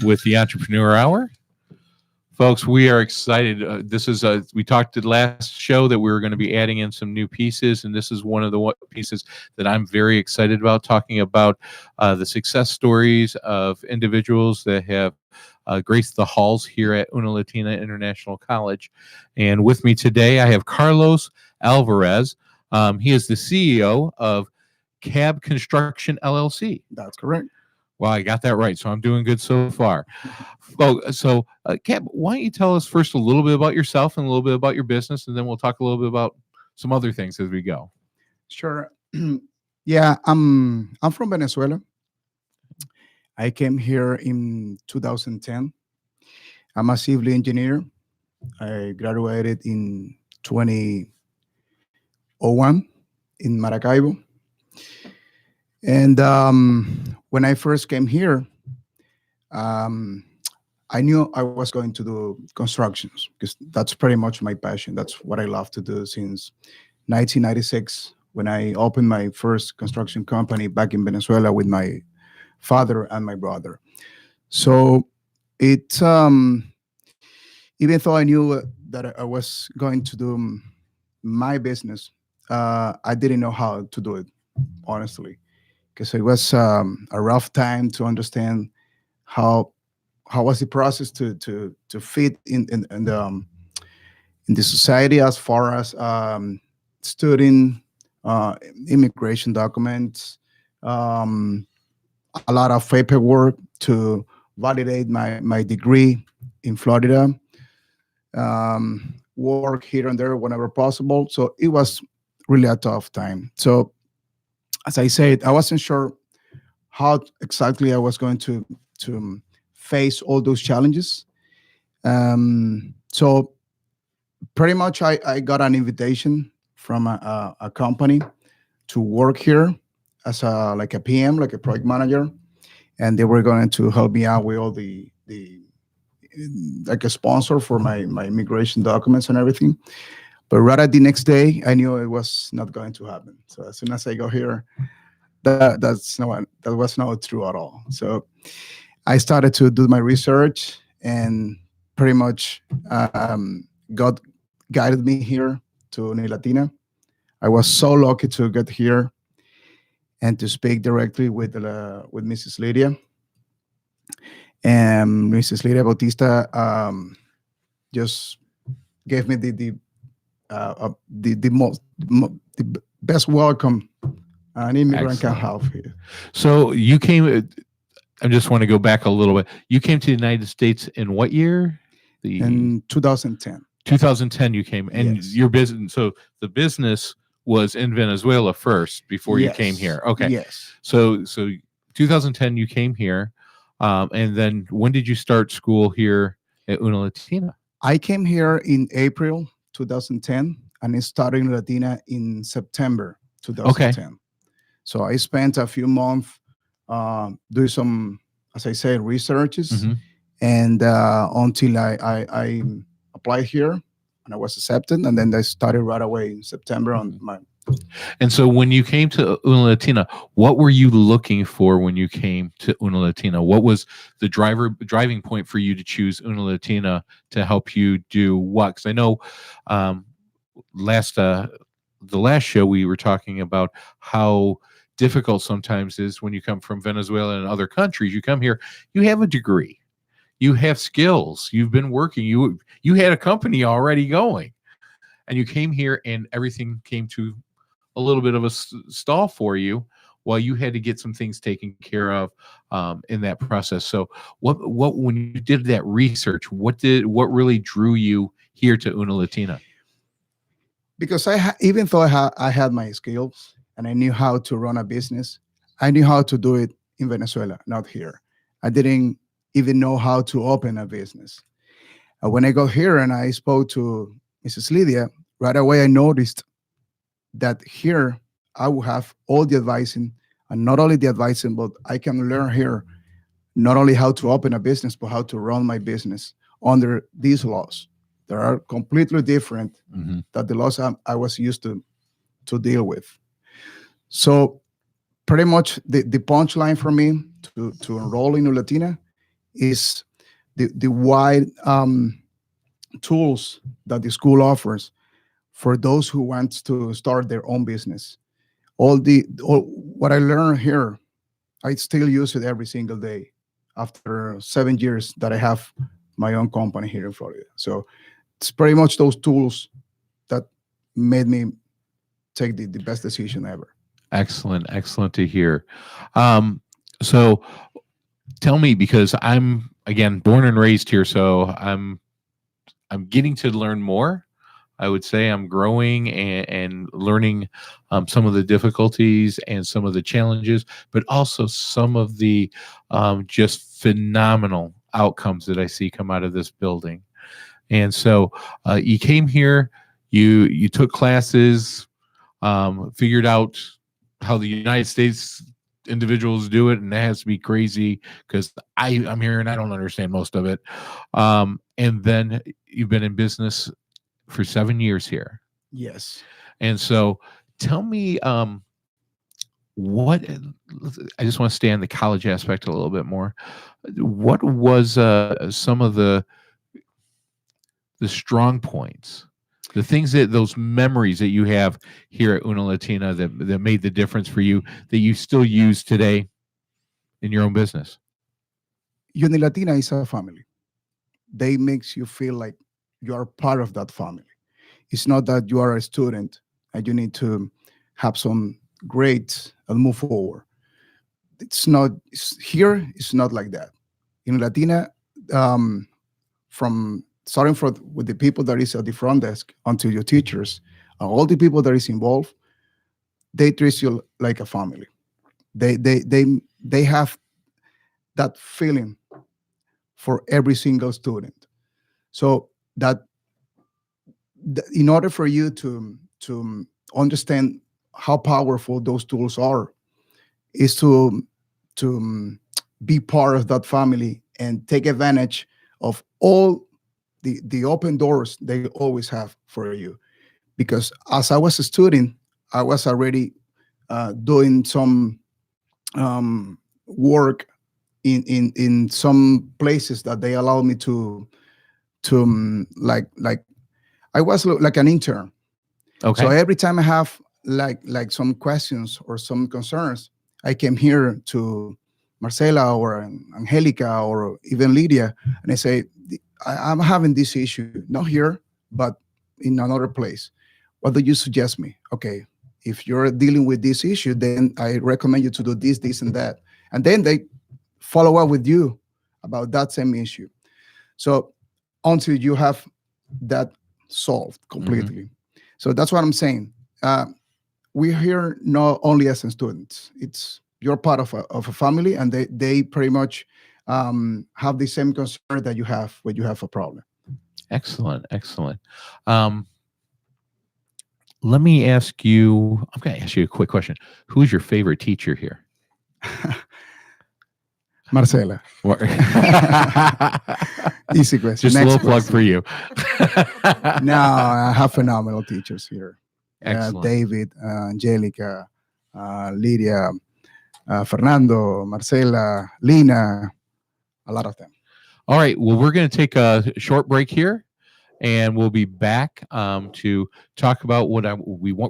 with the Entrepreneur Hour. Folks, we are excited. We talked at the last show that we were going to be adding in some new pieces, and this is one of the pieces that I'm very excited about, talking about the success stories of individuals that have graced the halls here at Una Latina International College. And with me today, I have Carlos Alvarez. He is the CEO of Cab Construction LLC. That's correct. Well, I got that right, so I'm doing good so far. Cab, why don't you tell us first a little bit about yourself and a little bit about your business, and then we'll talk a little bit about some other things as we go. Sure. Yeah, I'm from Venezuela. I came here in 2010. I'm a civil engineer. I graduated in 2001 in Maracaibo. And when I first came here, I knew I was going to do constructions because that's pretty much my passion. That's what I love to do since 1996, when I opened my first construction company back in Venezuela with my father and my brother. So it, even though I knew that I was going to do my business, I didn't know how to do it, honestly, because it was a rough time to understand how was the process to fit in the society, as far as studying immigration documents, a lot of paperwork to validate my degree in Florida, work here and there whenever possible. So it was really a tough time. So as I said, I wasn't sure how exactly I was going to face all those challenges. So pretty much I got an invitation from a company to work here as like a PM, like a project manager, and they were going to help me out with all the like a sponsor for my immigration documents and everything. But right at the next day, I knew it was not going to happen. So as soon as I got here, that was not true at all. So I started to do my research, and pretty much God guided me here to Una Latina. I was so lucky to get here and to speak directly with Mrs. Lydia. And Mrs. Lydia Bautista just gave me the best welcome an immigrant can have here. So you came. I just want to go back a little bit. You came to the United States in what year? In 2010. 2010 you came, and Yes. your business. So the business was in Venezuela first before you came here. Okay. Yes. So 2010 you came here, and then when did you start school here at Una Latina? I came here in April 2010, and I started in Latina in September 2010. Okay. So I spent a few months doing some, as I said, researches, and until I applied here and I was accepted, and then I started right away in September on my. And so when you came to Una Latina, what were you looking for when you came to Una Latina? What was the driving point for you to choose Una Latina to help you do what? Because I know the last show we were talking about how difficult sometimes is when you come from Venezuela and other countries. You come here, you have a degree, you have skills, you've been working, you had a company already going, and you came here and everything came to a little bit of a stall for you while you had to get some things taken care of in that process. So what when you did that research, what really drew you here to Una Latina? Because even though I had my skills and I knew how to run a business, I knew how to do it in Venezuela, not here. I didn't even know how to open a business. When I got here and I spoke to Mrs. Lydia, right away I noticed that here I will have all the advising, and not only the advising, but I can learn here not only how to open a business, but how to run my business under these laws. They are completely different than the laws I was used to deal with. So pretty much the punchline for me to enroll in Una Latina is the wide tools that the school offers for those who want to start their own business. All what I learned here, I still use it every single day after 7 years that I have my own company here in Florida. So it's pretty much those tools that made me take the best decision ever. Excellent, excellent to hear. So tell me, because I'm again born and raised here, so I'm getting to learn more. I would say I'm growing and learning some of the difficulties and some of the challenges, but also some of the just phenomenal outcomes that I see come out of this building. And so you came here, you took classes, figured out how the United States individuals do it, and that has to be crazy because I'm here and I don't understand most of it. And then you've been in business for 7 years here. Yes. And so tell me what I just want to stay on the college aspect a little bit more. What was some of the strong points, the things that those memories that you have here at Una Latina that made the difference for you that you still use today in your own business? Uni Latina is a family. They makes you feel like you are part of that family. It's not that you are a student and you need to have some grades and move forward. It's not here. It's not like that. In Latina, from starting with the people that is at the front desk until your teachers, all the people that is involved, they treat you like a family. They have that feeling for every single student. So that in order for you to understand how powerful those tools are, is to be part of that family and take advantage of all the open doors they always have for you. Because as I was a student, I was already doing some work in some places that they allowed me to like I was like an intern. Okay. So every time I have like some questions or some concerns, I came here to Marcela or Angelica or even Lydia, and I say, I'm having this issue, not here, but in another place. What do you suggest me? Okay, if you're dealing with this issue, then I recommend you to do this, this, and that. And then they follow up with you about that same issue. So until you have that solved completely. So that's what I'm saying. We're here not only as students. It's you're part of a family, and they pretty much have the same concern that you have when you have a problem. Excellent, excellent. Let me ask you. I'm going to ask you a quick question. Who's your favorite teacher here? Marcela. Easy question. Just Next a little plug question. for you. No, I have phenomenal teachers here. Excellent. David, Angelica, Lydia, Fernando, Marcela, Lina, a lot of them. All right. Well, we're going to take a short break here, and we'll be back to talk about what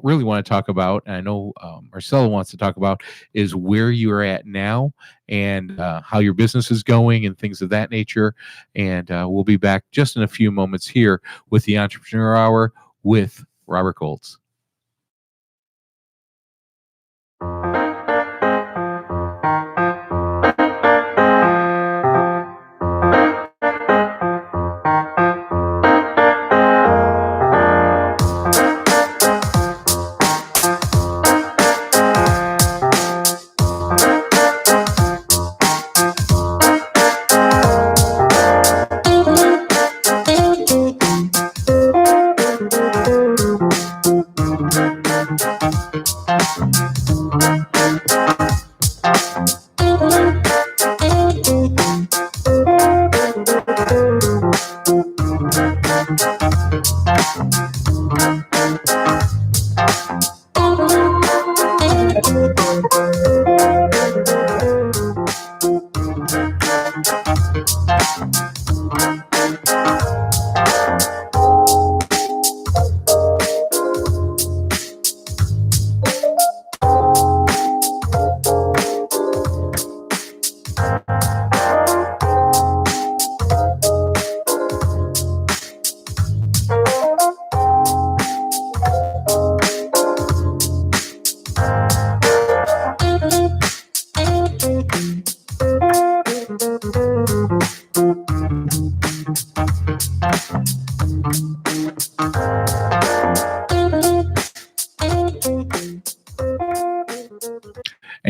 really want to talk about. And I know Marcela wants to talk about is where you are at now and how your business is going and things of that nature. And we'll be back just in a few moments here with the Entrepreneur Hour with Robert Golds.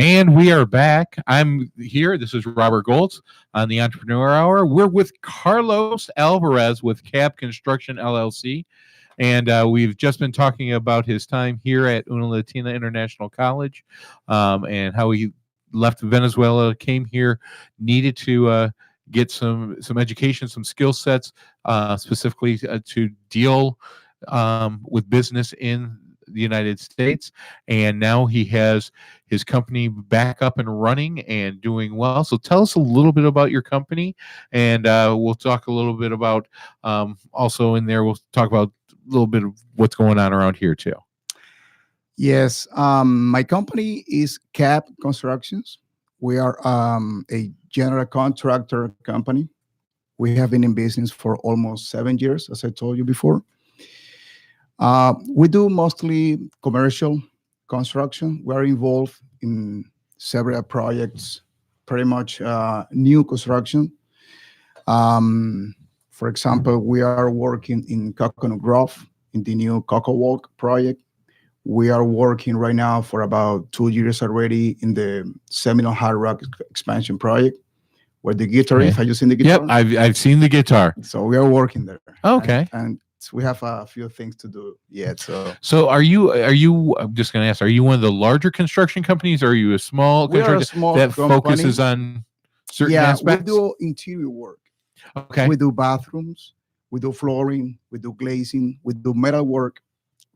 And we are back. I'm here. This is Robert Goltz on the Entrepreneur Hour. We're with Carlos Alvarez with Cap Construction LLC. And we've just been talking about his time here at Una Latina International College, and how he left Venezuela, came here, needed to get some education, some skill sets, specifically to deal with business in the United States. And now he has his company back up and running and doing well. So tell us a little bit about your company, and we'll talk a little bit about also in there, we'll talk about a little bit of what's going on around here too. Yes, my company is Cap Constructions. We are a general contractor company. We have been in business for almost 7 years, as I told you before. We do mostly commercial construction. We are involved in several projects, pretty much new construction. For example, we are working in Coconut Grove in the new Coco Walk project. We are working right now for about 2 years already in the Seminole Hard Rock expansion project, where the guitar is. Okay. Have you seen the guitar? Yep, I've seen the guitar. So we are working there. Okay. And we have a few things to do yet. So are you? I'm just going to ask. Are you one of the larger construction companies, or are you a small We are a contractor small that company. focuses on certain aspects? We do interior work. Okay. We do bathrooms, we do flooring, we do glazing, we do metal work,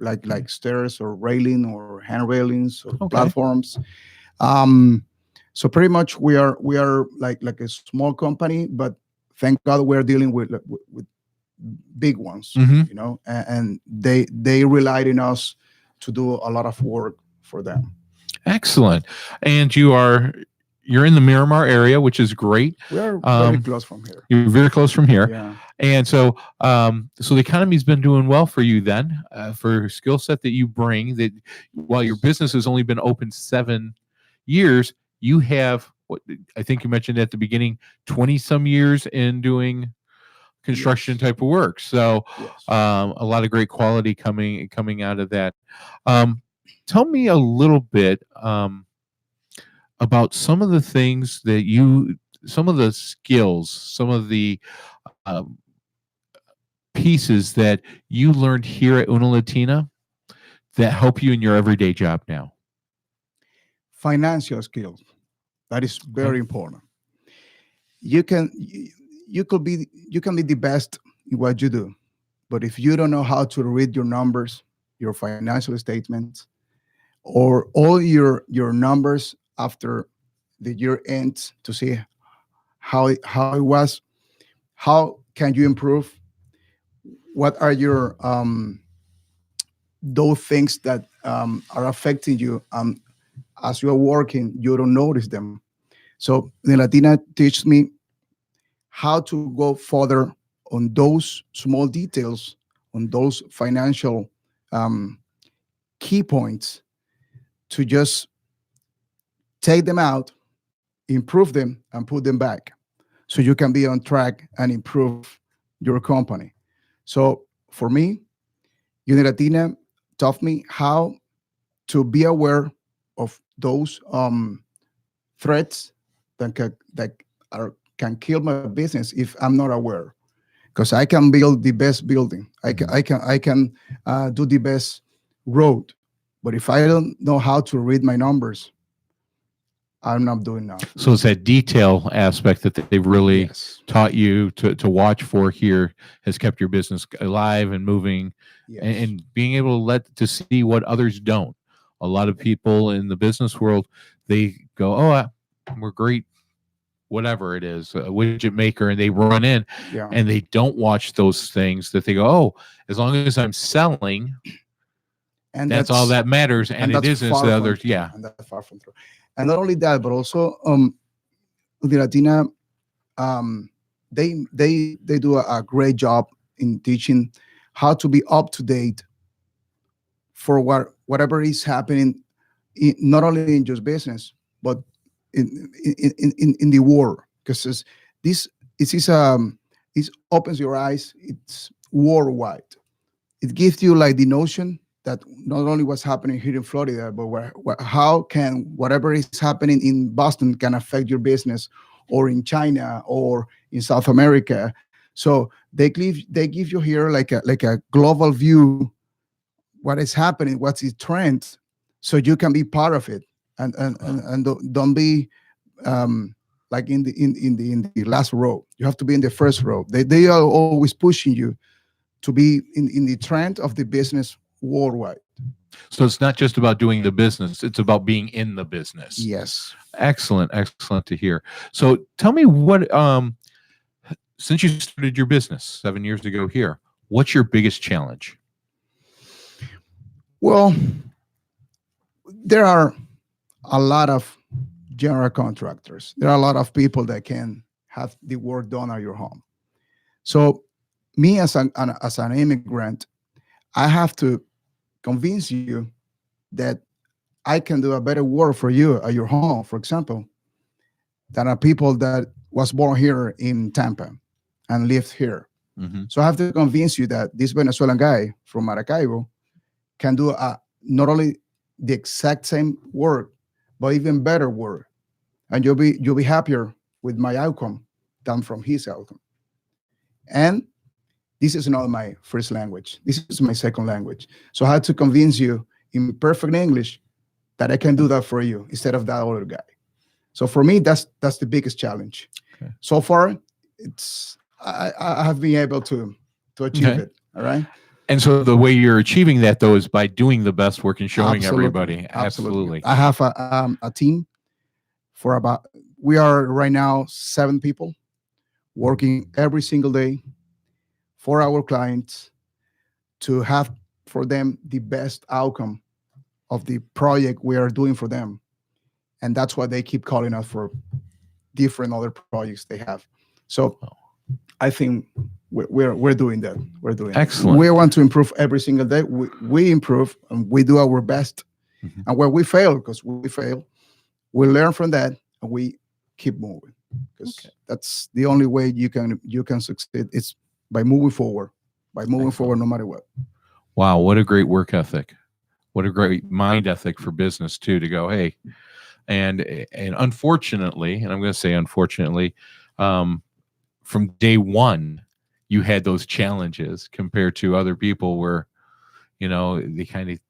like stairs or railing or hand railings or platforms. So pretty much we are like a small company, but thank God we're dealing with big ones, Mhm. and they relied on us to do a lot of work for them. Excellent. And you're in the Miramar area, which is great. We are very close from here. You're very close from here. Yeah. And so so the economy's been doing well for you then, for skill set that you bring, that while your business has only been open 7 years, you have what I think you mentioned at the beginning, 20 some years in doing construction Yes. type of work. So Yes. a lot of great quality coming out of that. Tell me a little bit about some of the things that some of the skills, some of the uh, pieces that you learned here at Una Latina that help you in your everyday job now. Financial skills. That is very important. You can be the best in what you do, but if you don't know how to read your numbers, your financial statements, or all your numbers after the year ends to see how it was, how can you improve? What are your those things that are affecting you, as you are working, you don't notice them. So the Latina teaches me how to go further on those small details, on those financial key points, to just take them out, improve them, and put them back, so you can be on track and improve your company. So for me, Unilatina taught me how to be aware of those threats can kill my business if I'm not aware. Because I can build the best building, I can do the best road, but if I don't know how to read my numbers, I'm not doing enough. So it's that detail aspect that they've really Yes. taught you to watch for here has kept your business alive and moving, Yes. and being able to see what others don't. A lot of people in the business world, they go, "Oh, we're great, whatever it is, a widget maker," and they run in Yeah. and they don't watch those things. That they go, "Oh, as long as I'm selling, And that's all that matters," and it that's isn't far the from other. true. Yeah. And that's far from true. And not only that, but also the Latina, they do a great job in teaching how to be up to date for whatever is happening, not only in just business, but in the world. Because this it opens your eyes. It's worldwide. It gives you like the notion that not only what's happening here in Florida, but how can whatever is happening in Boston can affect your business, or in China, or in South America. So they give you here like a global view, what is happening, what's the trend, so you can be part of it, and don't be like in the last row. You have to be in the first row. They are always pushing you to be in the trend of the business worldwide. So it's not just about doing the business, it's about being in the business. Yes. Excellent, excellent to hear. So tell me what since you started your business 7 years ago here, what's your biggest challenge? Well, there are a lot of general contractors. There are a lot of people that can have the work done at your home. So me as an immigrant, I have to convince you that I can do a better work for you at your home, for example, than a people that was born here in Tampa and lived here. Mm-hmm. So I have to convince you that this Venezuelan guy from Maracaibo can do not only the exact same work, but even better work, and you'll be happier with my outcome than from his outcome. And this is not my first language. This is my second language. So I had to convince you in perfect English that I can do that for you instead of that other guy. So for me, that's the biggest challenge. Okay. So far, I have been able to achieve it. All right. And so the way you're achieving that, though, is by doing the best work and showing Absolutely. everybody. Absolutely. I have a team for we are right now 7 people working every single day for our clients to have for them the best outcome of the project we are doing for them. And that's why they keep calling us for different other projects they have. So I think we're doing that. We're doing excellent. We want to improve every single day. We improve and we do our best. Mm-hmm. And where we fail, because we fail, we learn from that and we keep moving. Because that's the only way you can succeed. It's by moving forward. By moving excellent. Forward, no matter what. Wow, what a great work ethic! What a great mind ethic for business too. To go, hey, and unfortunately, and I'm going to say unfortunately, from day one, you had those challenges compared to other people where, they kind of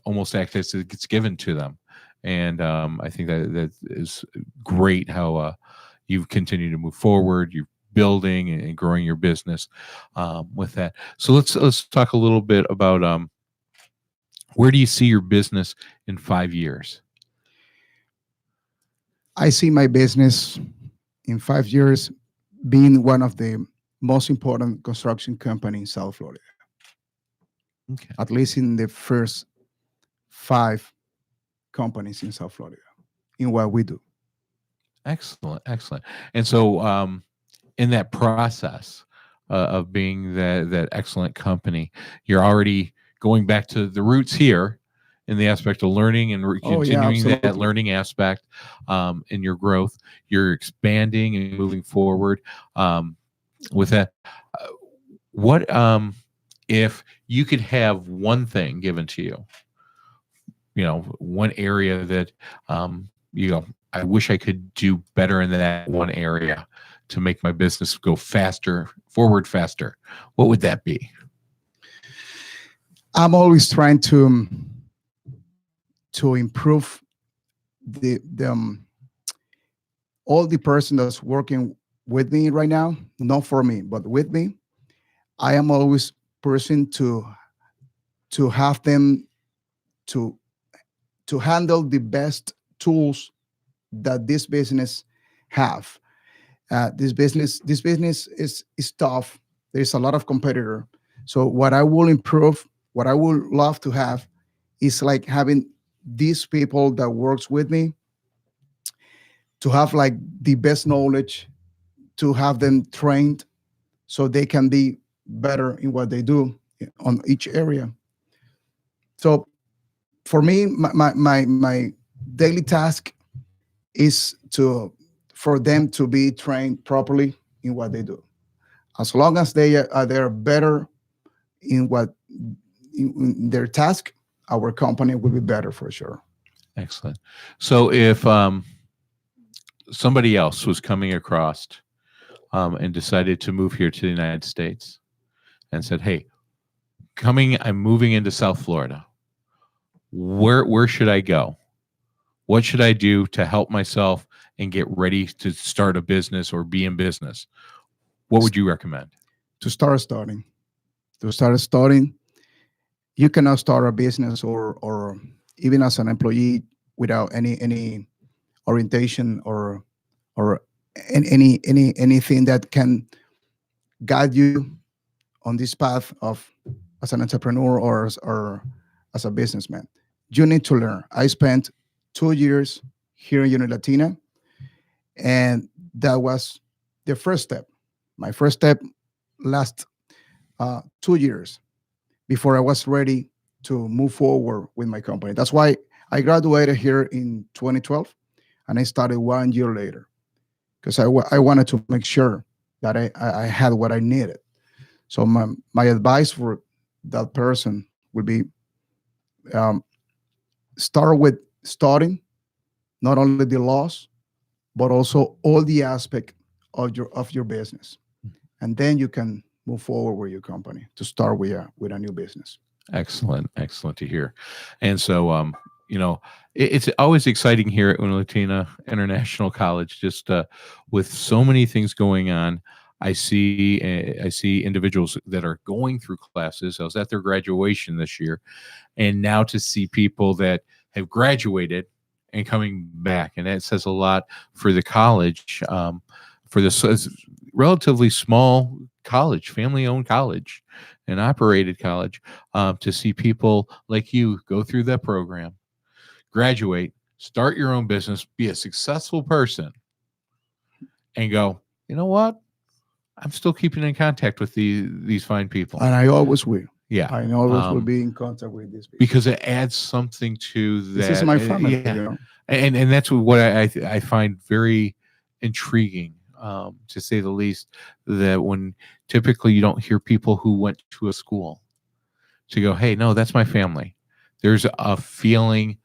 almost act as it's given to them. And I think that is great how you've continued to move forward. You're building and growing your business with that. So let's talk a little bit about where do you see your business in 5 years? I see my business in 5 years being one of the most important construction companies in South Florida. Okay. At least in the first 5 companies in South Florida in what we do. Excellent, excellent. And so in that process of being that excellent company, you're already going back to the roots here in the aspect of learning and continuing that learning aspect in your growth. You're expanding and moving forward with that. What if you could have one thing given to you, one area that I wish I could do better in that one area to make my business go forward faster, what would that be? I'm always trying to improve the all the person that's working with me right now, not for me, but with me. I am always person to have them to handle the best tools that this business have. This business is tough. There's a lot of competitor. So what I will improve, what I would love to have is like having these people that works with me to have like the best knowledge, to have them trained so they can be better in what they do on each area. So for me, my daily task is for them to be trained properly in what they do. As long as they're better in in their task, our company will be better for sure. Excellent. So if somebody else was coming across and decided to move here to the United States and said, "Hey, I'm moving into South Florida. Where should I go? What should I do to help myself and get ready to start a business or be in business?" What would you recommend? To start starting, to start starting, you cannot start a business or even as an employee without any orientation or anything that can guide you on this path of as an entrepreneur or as a businessman. You need to learn. I spent 2 years here in Latina, and that was the first step. My first step last 2 years before I was ready to move forward with my company. That's why I graduated here in 2012, and I started 1 year later because I wanted to make sure that I had what I needed. So my advice for that person would be, um, start with starting not only the loss but also all the aspect of your business, and then you can move forward with your company to start with a new business. Excellent, excellent to hear. And so, it's always exciting here at Una Latina International College. Just with so many things going on, I see individuals that are going through classes. I was at their graduation this year, and now to see people that have graduated and coming back, and that says a lot for the college, for this relatively small college, family-owned college, and operated college, to see people like you go through that program, graduate, start your own business, be a successful person, and go, you know what? I'm still keeping in contact with these fine people. And I always will. Yeah. I always will be in contact with these people because it adds something to that. This is my family. Yeah. And that's what I find very intriguing, to say the least, that when typically you don't hear people who went to a school to go, hey, no, that's my family. There's a feeling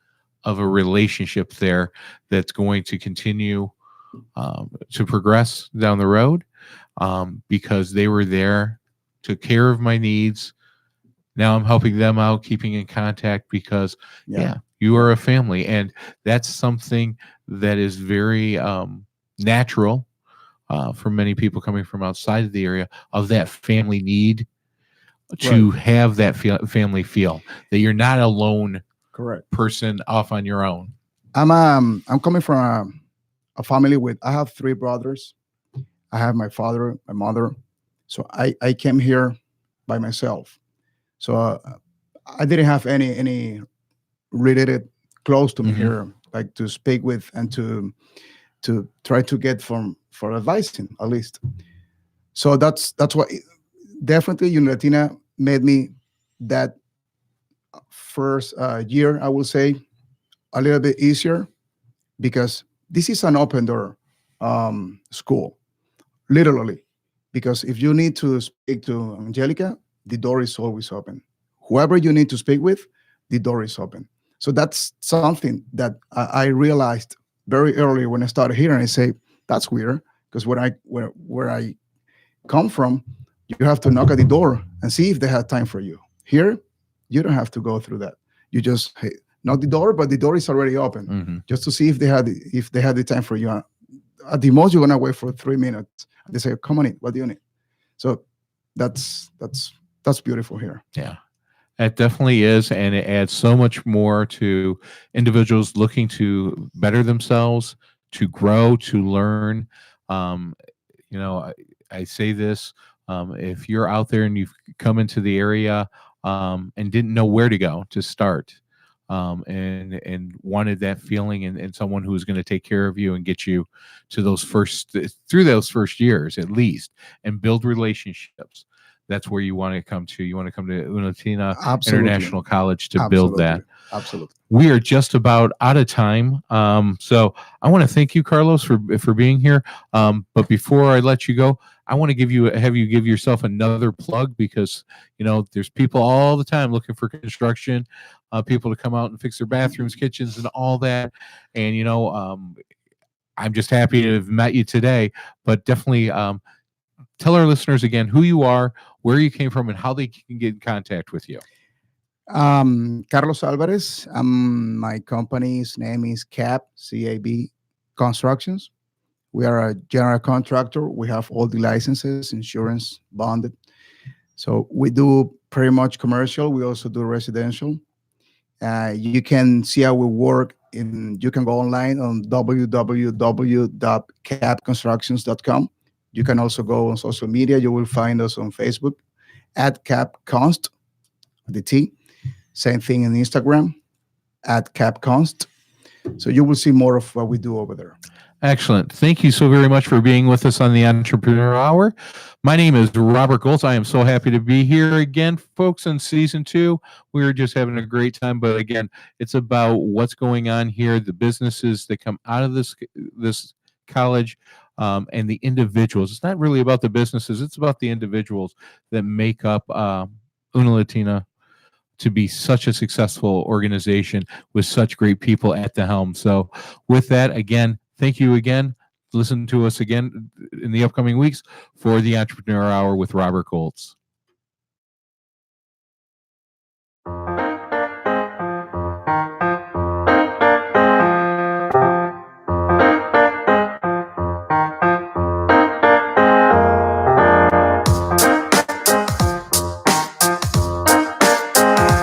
of a relationship there that's going to continue to progress down the road, because they were there, took care of my needs. Now I'm helping them out, keeping in contact because, you are a family. And that's something that is very natural for many people coming from outside of the area, of that family need to have that family feel that you're not a lone person off on your own. I'm coming from a family with, I have 3 brothers. I have my father, my mother. So I came here by myself. So I didn't have any related close to me here, like to speak with and to try to get for advising at least. So that's what definitely Unilatina made me that first year, I will say, a little bit easier, because this is an open door school, literally. Because if you need to speak to Angelica, the door is always open. Whoever you need to speak with, the door is open. So that's something that I realized very early when I started here, and I say, that's weird, because where I come from, you have to knock at the door and see if they have time for you. Here, you don't have to go through that. You just knock the door, but the door is already open, just to see if they had the time for you. At the most, you're gonna wait for 3 minutes. They say, "Come on in. What do you need?" So that's beautiful here. Yeah. It definitely is, and it adds so much more to individuals looking to better themselves, to grow, to learn. I say this, if you're out there and you've come into the area and didn't know where to go to start, and wanted that feeling and someone who was going to take care of you and get you to through those first years at least, and build relationships. That's where you want to come to. You want to come to Una Latina International College to build that. Absolutely. We are just about out of time. So I want to thank you, Carlos, for being here. But before I let you go, I want to have you give yourself another plug, because there's people all the time looking for construction, people to come out and fix their bathrooms, kitchens, and all that. And I'm just happy to have met you today. But definitely tell our listeners again who you are, where you came from, and how they can get in contact with you. Carlos Alvarez. My company's name is CAB Constructions. We are a general contractor. We have all the licenses, insurance, bonded. So we do pretty much commercial. We also do residential. You can see our work you can go online on www.capconstructions.com. You can also go on social media. You will find us on Facebook at CapConst, the T. Same thing in Instagram at CapConst. So you will see more of what we do over there. Excellent. Thank you so very much for being with us on the Entrepreneur Hour. My name is Robert Goltz. I am so happy to be here again, folks, in season 2. We are just having a great time. But again, it's about what's going on here, the businesses that come out of this college, and the individuals. It's not really about the businesses. It's about the individuals that make up Una Latina to be such a successful organization with such great people at the helm. So with that, again, thank you again. Listen to us again in the upcoming weeks for the Entrepreneur Hour with Robert Goltz.